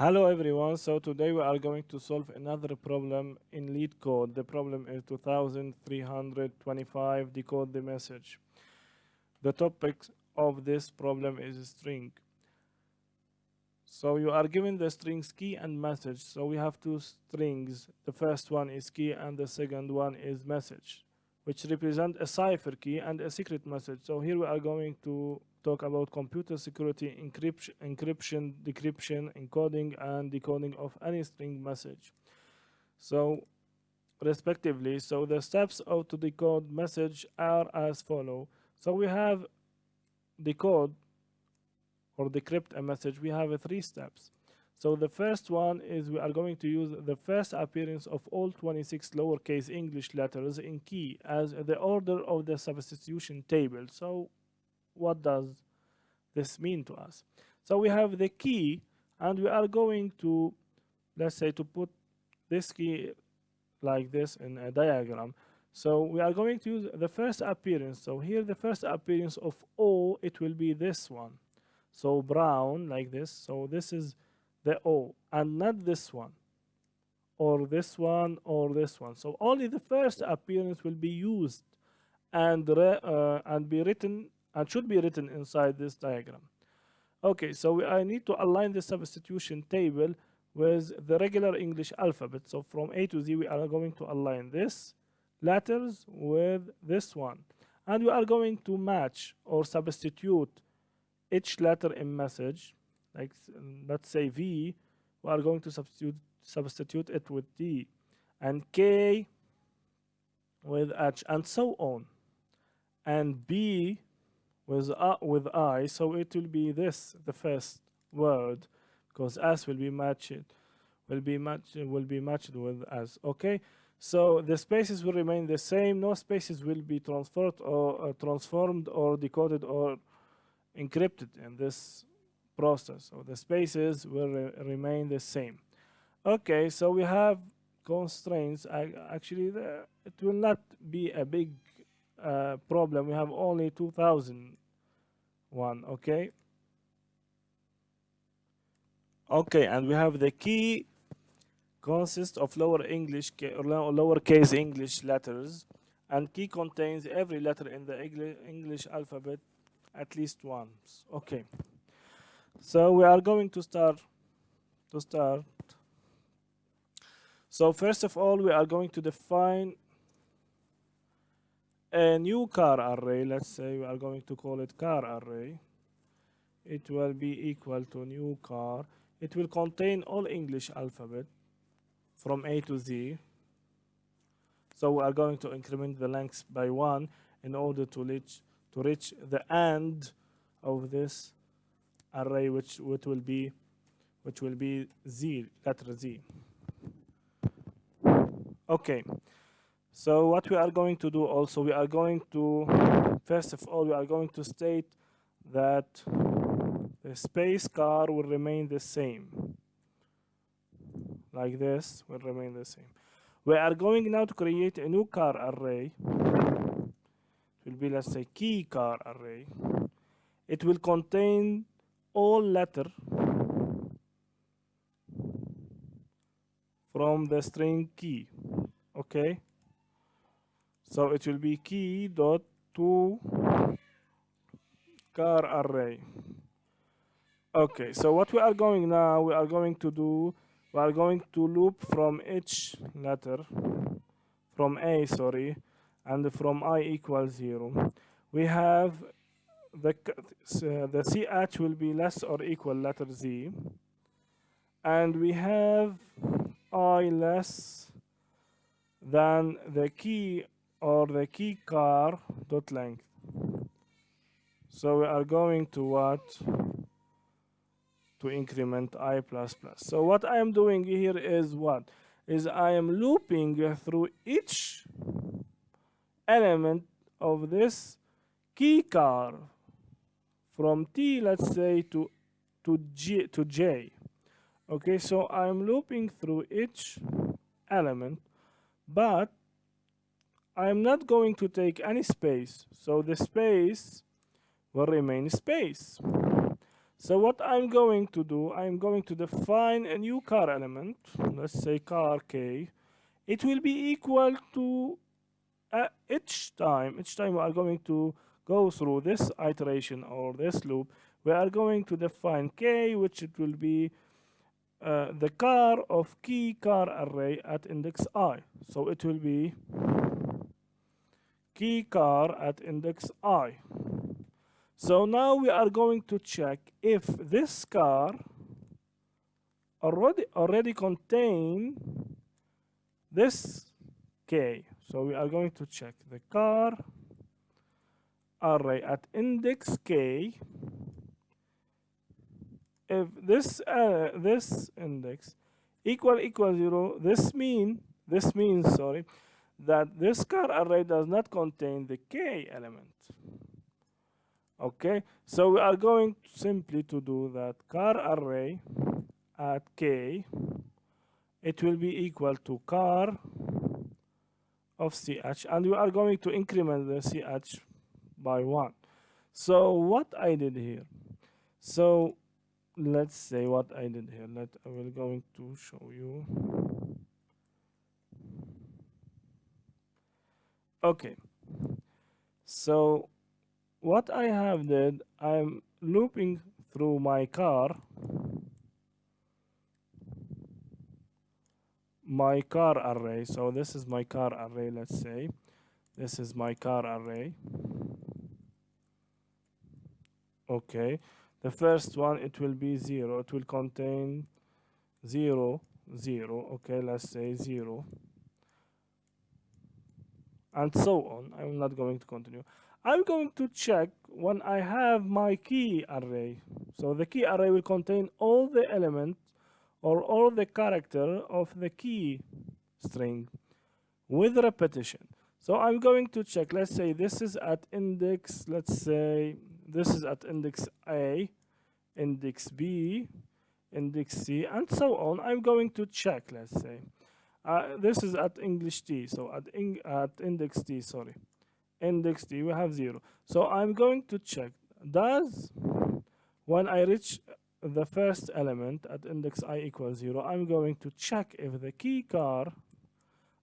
Hello everyone, so today we are going to solve another problem in LeetCode. The problem is 2325, decode the message. The topic of this problem is string. So you are given the strings key and message. So we have two strings. The first one is key and the second one is message, which represent a cipher key and a secret message. So here we are going to talk about computer security, encryption, decryption, encoding, and decoding of any string message. So respectively, so the steps of to decode message are as follow. So we have decode or decrypt a message. We have three steps. So the first one is we are going to use the first appearance of all 26 lowercase English letters in key as the order of the substitution table. So what does this mean to us? So we have the key and we are going to, let's say, to put this key like this in a diagram. So we are going to use the first appearance. So here the first appearance of O, it will be this one. So brown like this. So this is the O and not this one or this one or this one. So only the first appearance will be used and be written and should be written inside this diagram. Okay, so I need to align the substitution table with the regular English alphabet. So from A to Z, we are going to align this letters with this one. And we are going to match or substitute each letter in message. Like let's say V, we are going to substitute it with D. And K with H, and so on. And B with I, so it will be this, the first word, because S will be matched with S. Okay, so the spaces will remain the same. No spaces will be transformed or decoded or encrypted in this process. So the spaces will remain the same. Okay, so we have constraints. Actually, it will not be a big problem. We have only 2001. Okay, and we have the key consists of lowercase English letters, and key contains every letter in the English alphabet at least once. Okay, so we are going to start. So first of all, we are going to define a new car array. Let's say we are going to call it car array. It will be equal to new car. It will contain all English alphabet from A to Z. So we are going to increment the length by 1 in order to reach the end of this array, which will be Z, letter Z. Okay. So what we are going to do also, we are going to, first of all, we are going to state that the space car will remain the same. Like this will remain the same. We are going now to create a new car array. It will be, let's say, key car array. It will contain all letter from the string key. Okay. So it will be key dot to car array. Okay, so what we are going now, we are going to loop from each letter, from A, sorry, and from I equals 0. We have the CH will be less or equal letter Z, and we have I less than the key or the key car dot length. So we are going to what? To increment I plus plus. So what I am doing here is what? Is I am looping through each element of this key car from T, let's say, to J. Okay, so I'm looping through each element, but I'm not going to take any space. So the space will remain space. So what I'm going to do, I'm going to define a new car element. Let's say car k. It will be equal to each time we are going to go through this iteration or this loop, we are going to define k, which it will be the car of key car array at index I. So it will be key car at index I. So now we are going to check if this car already contain this k. So we are going to check the car array at index k. If this index equal 0, this means that this car array does not contain the k element. Okay, so we are going simply to do that car array at k, it will be equal to car of ch, and we are going to increment the ch by 1. So what I did here, so let's say what I did here, I will going to show you. Okay, so what I have did, I'm looping through my car array. So this is my car array, let's say this is my car array. Okay, the first one, it will be 0, it will contain 0 0. Okay, let's say 0 and so on. I'm not going to continue. I'm going to check when I have my key array. So the key array will contain all the elements or all the character of the key string with repetition. So I'm going to check, let's say this is at index, let's say this is at index A, index B, index C, and so on. I'm going to check, let's say this is at English T, so at index T, sorry, index T, we have 0. So I'm going to check, does when I reach the first element at index I equals 0, I'm going to check if the key car,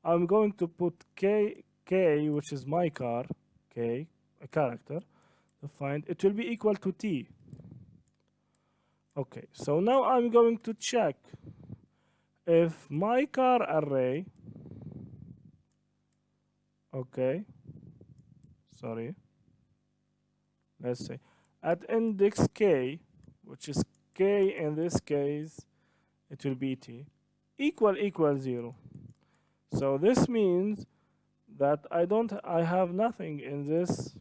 I'm going to put k, which is my car, k, a character, to find it will be equal to t. Okay, so now I'm going to check if my car array, okay, sorry, let's say at index k, which is k in this case, it will be t, equal 0. So this means that I have nothing in this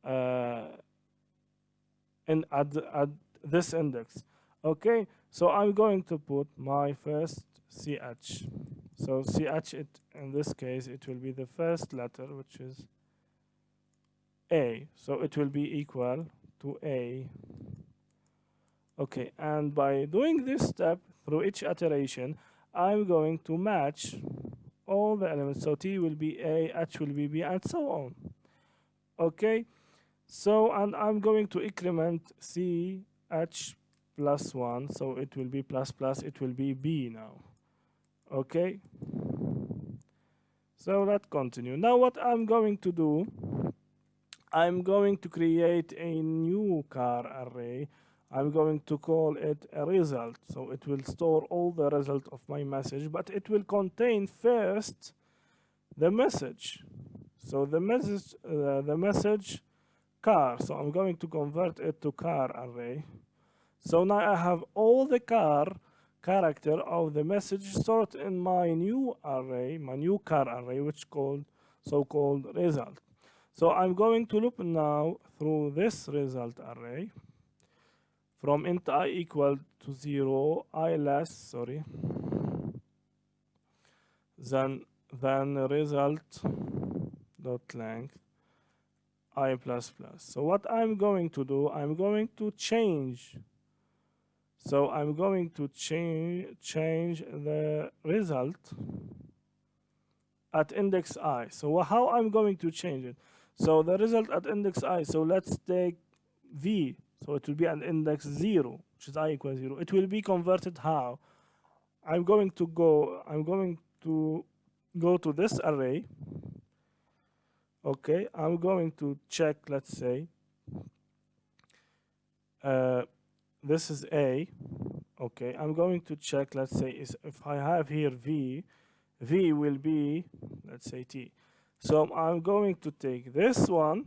at this index. Okay, so I'm going to put my first ch. So ch, it in this case it will be the first letter, which is a, so it will be equal to a. Okay, and by doing this step through each iteration, I'm going to match all the elements. So t will be a, h will be b, and so on. Okay, so and I'm going to increment c h plus 1, so it will be plus plus, it will be b now. Okay, so let's continue. Now what I'm going to do, I'm going to create a new car array. I'm going to call it a result. So it will store all the result of my message, but it will contain first the message. So the message car. So I'm going to convert it to car array. So now I have all the car character of the message stored in my new array, my new car array, which called so-called result. So I'm going to loop now through this result array from int I equal to 0, I less, sorry, than result dot length I plus plus. So what I'm going to do, I'm going to change. So I'm going to change the result at index I. So how I'm going to change it? So the result at index I, so let's take v. So it will be an index 0, which is I equals 0. It will be converted how? I'm going to go to this array. Okay, I'm going to check, let's say, this is A. Okay, I'm going to check, let's say, if I have here V will be, let's say, T. So I'm going to take this one,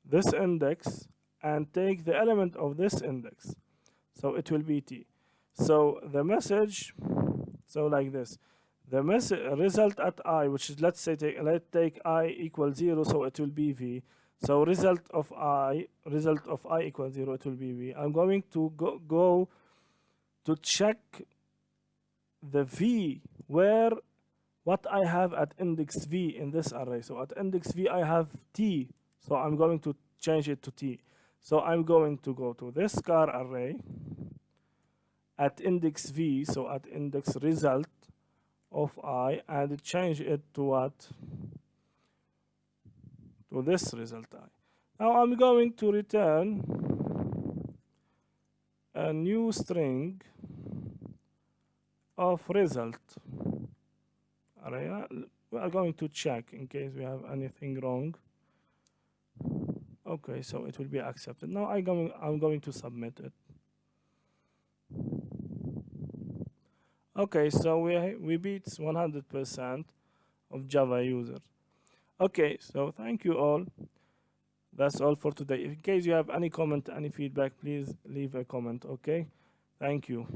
this index, and take the element of this index. So it will be T. So the message, so like this, the result at I, which is, let's say, let's take I equals 0, so it will be V. So result of I equals 0, it will be V. I'm going to go to check the V, where what I have at index V in this array. So at index V I have T, so I'm going to change it to T. So I'm going to go to this car array at index V, so at index result of I, and change it to what? To this result I. Now I'm going to return a new string of result array. We are going to check in case we have anything wrong. Okay, so it will be accepted. Now I'm going to submit it. Okay, so we beat 100% of Java users. Okay, so thank you all. That's all for today. In case you have any comment, any feedback, please leave a comment. Okay, thank you.